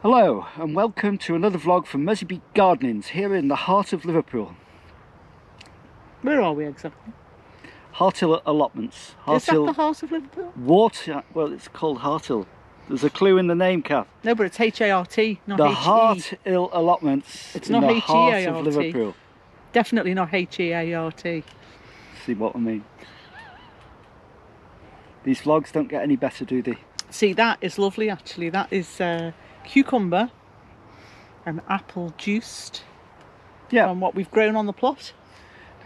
Hello and welcome to another vlog from Merseybeat Gardenings here in the heart of Liverpool. Where are we exactly? Harthill Allotments. Is that the heart of Liverpool? Well, it's called Harthill. There's a clue in the name, Kath. No, but it's H-A-R-T, not The H-E. Harthill Allotments. It's in not the heart H-E-A-R-T. of Liverpool. Definitely not H-E-A-R-T. See what I mean? These vlogs don't get any better, do they? See, that is lovely actually. That is cucumber and apple juiced. Yeah. From what we've grown on the plot.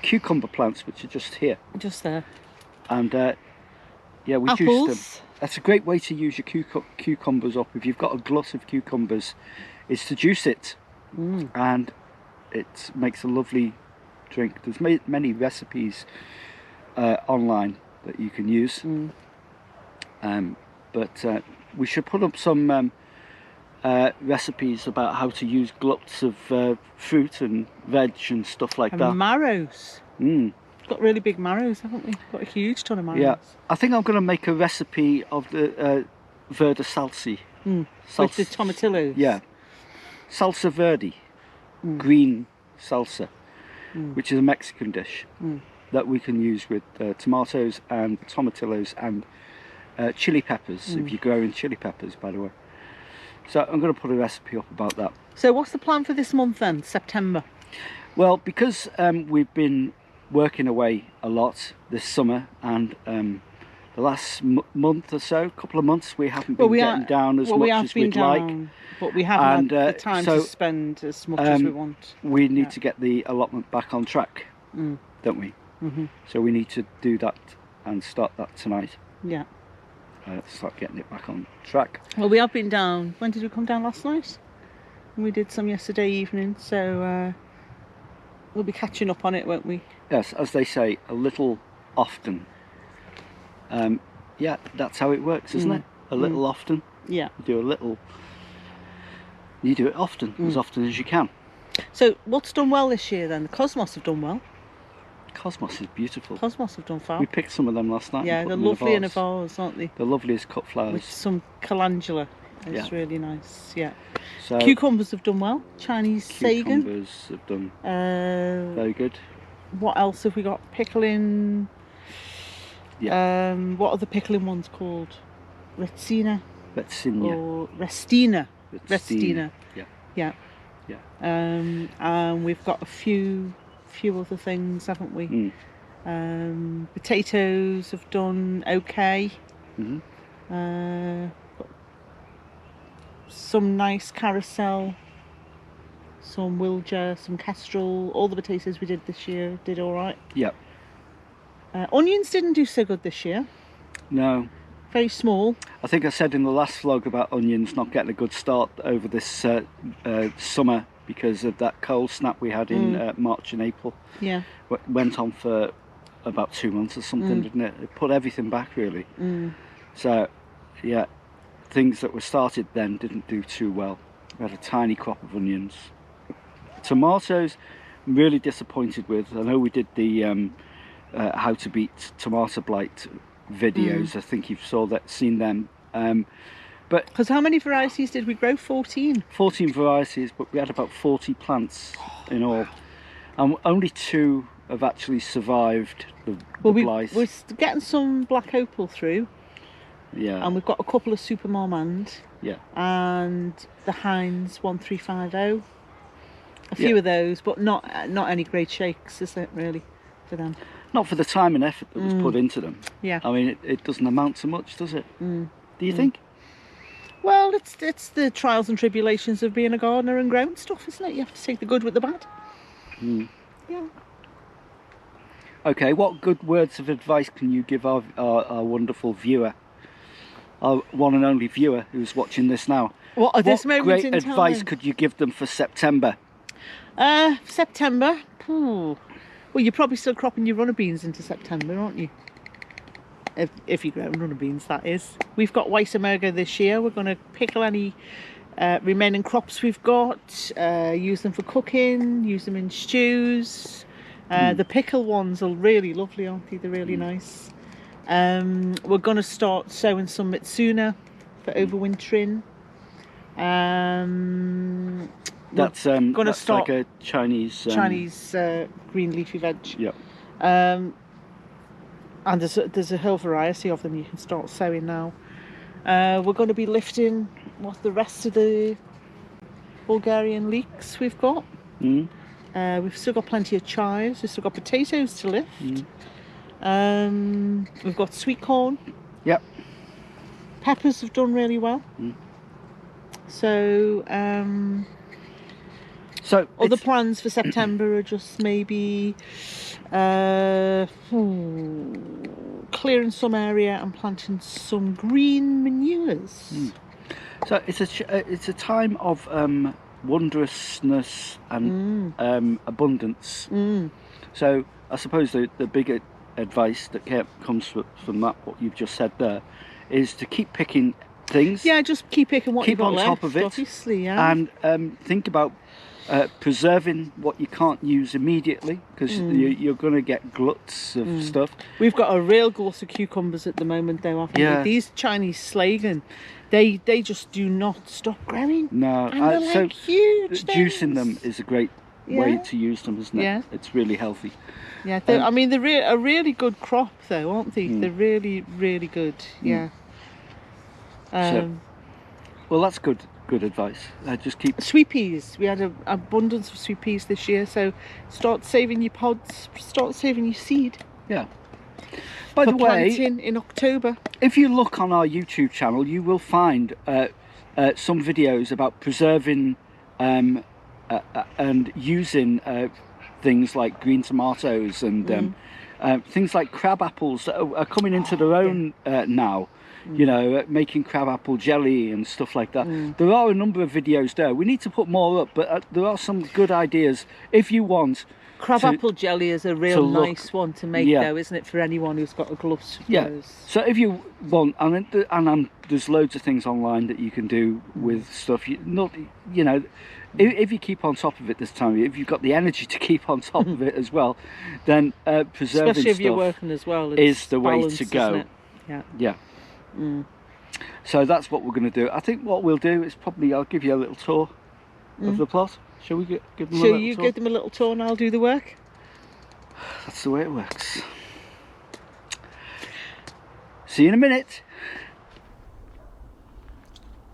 Cucumber plants, which are just here. Just there. And yeah, we Apples. juice them. That's a great way to use your cucumbers up. If you've got a glut of cucumbers, is to juice it. And it makes a lovely drink. There's many recipes online that you can use. But we should put up some recipes about how to use gluts of fruit and veg and stuff like that. Marrows. We've got really big marrows, haven't we? Got a huge ton of marrows. Yeah, I think I'm going to make a recipe of the verde salsi. With the tomatillos. Yeah, salsa verde, green salsa, which is a Mexican dish that we can use with tomatoes and tomatillos and chili peppers, if you're growing chili peppers, by the way. So I'm going to put a recipe up about that. So what's the plan for this month then, September? Well, because we've been working away a lot this summer, and the last month or so, couple of months, we haven't been getting down as much as we'd like. But we haven't had the time to spend as much as we want. We need to get the allotment back on track, don't we? So we need to do that and start that tonight. Yeah. Start getting it back on track. Well, we have been down. When did we come down? Last night? We did some yesterday evening, so we'll be catching up on it, won't we? Yes, as they say, a little often. Yeah, that's how it works, isn't it? A little often. Yeah. You do a little. You do it often, as often as you can. So, what's done well this year then? The Cosmos have done well. Cosmos is beautiful. Cosmos have done fab. We picked some of them last night. Yeah, they're lovely in a vase, aren't they? The loveliest cut flowers. With some calendula. It's really nice, yeah. So cucumbers have done well. Chinese Sagan. Cucumbers have done very good. What else have we got? Pickling. Yeah. What are the pickling ones called? Retsina. Retsina. Or Restina. Restina. Yeah. Yeah. Yeah. And we've got a few other things, haven't we? Potatoes have done okay. Got some nice carousel, some Wilger, some kestrel. All the potatoes we did this year did all right. Yeah. Onions didn't do so good this year. No. Very small. I think I said in the last vlog about onions not getting a good start over this summer because of that cold snap we had in March and April. Yeah. Went on for about 2 months or something, didn't it? It put everything back, really. So, yeah, things that were started then didn't do too well. We had a tiny crop of onions. Tomatoes, I'm really disappointed with. I know we did the how to beat tomato blight videos. I think you've seen them. But because how many varieties did we grow? 14. 14 varieties, but we had about 40 plants in all, and only 2 have actually survived the blight. We're getting some black opal through. Yeah. And we've got a couple of Super Marmande. Yeah. And the Heinz 1350. A few of those, but not any great shakes, is it really, for them? Not for the time and effort that was put into them. Yeah. I mean, it doesn't amount to much, does it? Do you think? Well, it's the trials and tribulations of being a gardener and growing stuff, isn't it? You have to take the good with the bad. Yeah. Okay, what good words of advice can you give our wonderful viewer, our one and only viewer who's watching this now? What at this moment great in advice time? could you give them for September? September? Well, you're probably still cropping your runner beans into September, aren't you? If you grow runner beans, that is. We've got Weissenberger this year. We're going to pickle any remaining crops we've got, use them for cooking, use them in stews. The pickle ones are really lovely, aren't they? They're really nice. We're going to start sowing some Mitsuna for overwintering. That's gonna that's start like a Chinese Chinese green leafy veg. Yeah. And there's a whole variety of them you can start sowing now. We're going to be lifting the rest of the Bulgarian leeks we've got. We've still got plenty of chives. We've still got potatoes to lift. We've got sweet corn. Yep. Peppers have done really well. So other plans for September are just maybe clearing some area and planting some green manures. So it's a time of wondrousness and abundance. So I suppose the bigger advice that comes from that, what you've just said there, is to keep picking things. Yeah, just keep picking what you've got on left, top of it, obviously, yeah. And think about preserving what you can't use immediately, because you're going to get gluts of stuff. We've got a real glut of cucumbers at the moment, though, haven't we? These Chinese Slagan, they just do not stop growing. No, and they're so like huge juicing them is a great way to use them, isn't it? Yeah. It's really healthy. Yeah, I mean, they're a really good crop, though, aren't they? They're really, really good. Yeah. Well, that's good advice. Just keep sweet peas. We had an abundance of sweet peas this year, so start saving your pods, start saving your seed. Yeah. By the way, planting in October. If you look on our YouTube channel, you will find some videos about preserving and using things like green tomatoes and things like crab apples that are coming into their own now. You know, making crab apple jelly and stuff like that. There are a number of videos there. We need to put more up, but there are some good ideas if you want. Apple jelly is a real nice one to make, though, isn't it, for anyone who's got a glut of those? So if you want, and there's loads of things online that you can do with stuff. If you keep on top of it this time, if you've got the energy to keep on top of it as well, then preserving especially if stuff you're working as well, is the way balance, to go. Yeah. So that's what we're going to do. I think what we'll do is probably I'll give you a little tour of the plot. Shall we give them a little tour? Shall you give them a little tour and I'll do the work? That's the way it works. See you in a minute.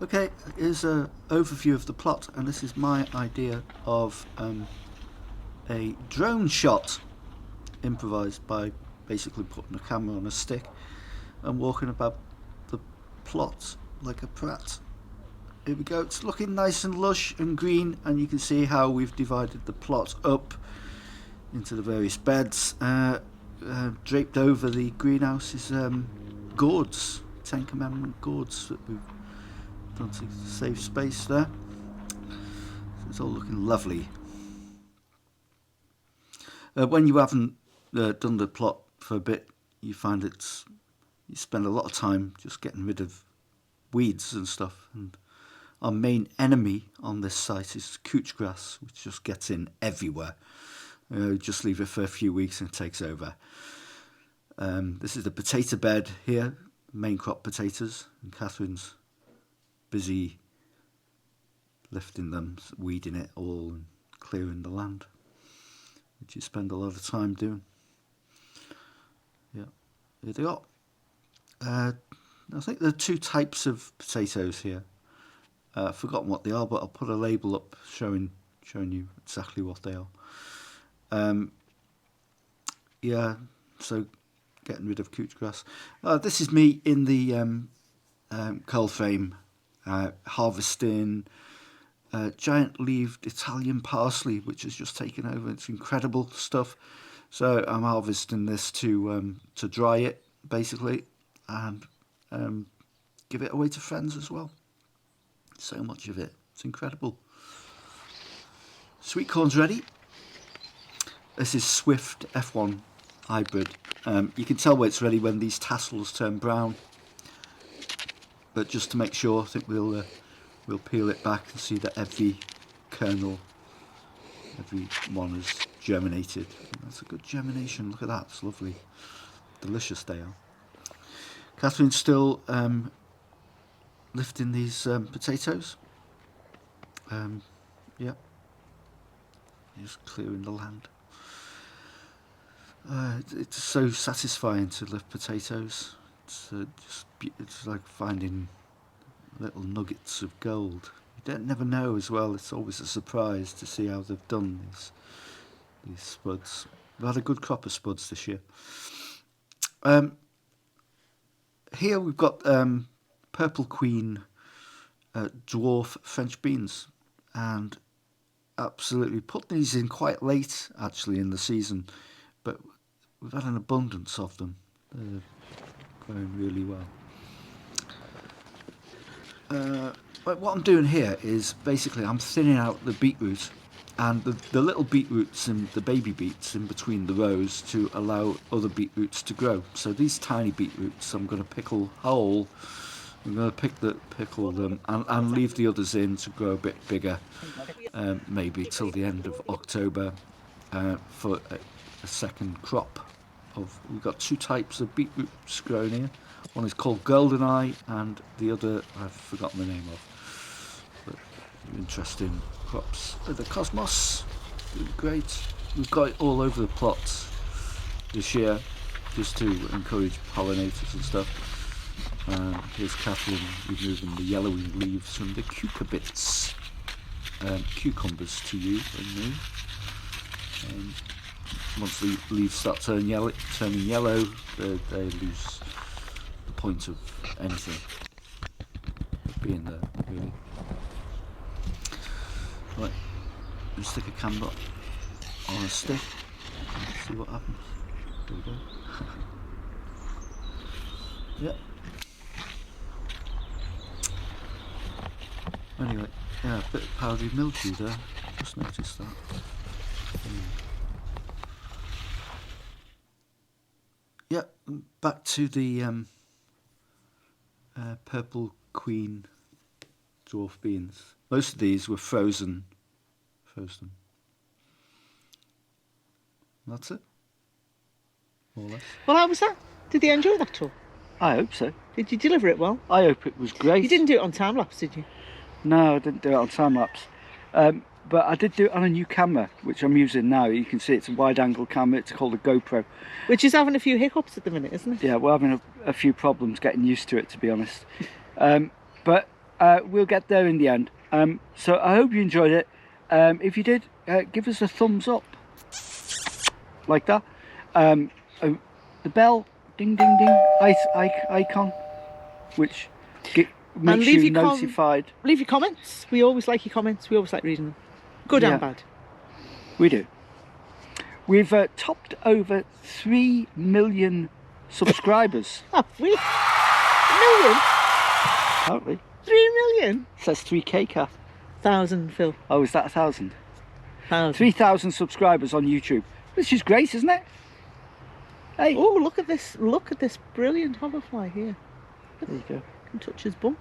Okay, here's an overview of the plot, and this is my idea of a drone shot, improvised by basically putting a camera on a stick and walking about the plot like a prat. Here we go. It's looking nice and lush and green, and you can see how we've divided the plot up into the various beds. Draped over the greenhouse is gourds, Ten Commandment gourds that we've done to save space there. So it's all looking lovely. When you haven't done the plot for a bit, you find you spend a lot of time just getting rid of weeds and stuff, and our main enemy on this site is couch grass, which just gets in everywhere. Just leave it for a few weeks and it takes over. This is the potato bed here, main crop potatoes, and Catherine's busy lifting them, weeding it all and clearing the land, which you spend a lot of time doing. Yeah, here they are. I think there are two types of potatoes here. I've forgotten what they are, but I'll put a label up showing you exactly what they are. Yeah, so getting rid of couch grass. This is me in the coal frame, harvesting giant-leaved Italian parsley, which has just taken over. It's incredible stuff. So I'm harvesting this to dry it, basically, and give it away to friends as well. So much of it. It's incredible. Sweet corn's ready. This is Swift F1 hybrid. You can tell when it's ready when these tassels turn brown. But just to make sure, I think we'll peel it back and see that every kernel, every one has germinated. That's a good germination. Look at that. It's lovely. Delicious they are. Catherine's still lifting these potatoes. Yeah, just clearing the land. It's so satisfying to lift potatoes. It's like finding little nuggets of gold. You never know as well. It's always a surprise to see how they've done these spuds. We've had a good crop of spuds this year. Here we've got Purple Queen dwarf French beans, and absolutely put these in quite late actually in the season, but we've had an abundance of them. They're growing really well. But what I'm doing here is basically I'm thinning out the beetroot and the little beetroots and the baby beets in between the rows to allow other beetroots to grow. So these tiny beetroots I'm going to pickle whole. I'm going to pickle them and leave the others in to grow a bit bigger, maybe till the end of October, for a second crop. We've got two types of beetroots grown here. One is called Golden Eye, and the other I've forgotten the name of. But interesting crops. The Cosmos, really great. We've got it all over the plots this year, just to encourage pollinators and stuff. Here's Catherine removing the yellowing leaves from the cucurbits. Cucumbers to you and me. Once the leaves start turning yellow, they lose the point of anything being there, really. Right, let's stick a camera on a stick and see what happens. There we go. Yeah. Anyway, yeah, a bit of powdery mildew there. Just noticed that. Yeah, back to the Purple Queen dwarf beans. Most of these were frozen. That's it. More or less. Well, how was that? Did they enjoy that tour? I hope so. Did you deliver it well? I hope it was great. You didn't do it on time lapse, did you? No, I didn't do it on time lapse. But I did do it on a new camera, which I'm using now. You can see it's a wide angle camera. It's called a GoPro. Which is having a few hiccups at the minute, isn't it? Yeah, we're having a few problems getting used to it, to be honest. But we'll get there in the end. So I hope you enjoyed it. If you did, give us a thumbs up. Like that. The bell, ding, ding, ding, icon, which makes you notified. Leave your comments. We always like your comments. We always like reading them. Good and bad. We do. We've topped over 3 million subscribers. Have we? 1 million? Apparently. 3 million? It says 3K, Kath. 1,000, Phil. Oh, is that 1,000? 1,000. 3,000 subscribers on YouTube. Which is great, isn't it? Hey. Oh, look at this. Look at this brilliant hoverfly here. There you go. Can touch his bum.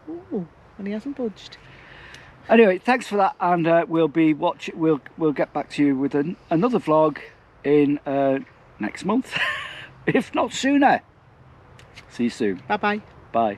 Oh, and he hasn't budged. Anyway, thanks for that, and we'll get back to you with another vlog in next month, if not sooner. See you soon. Bye bye. Bye.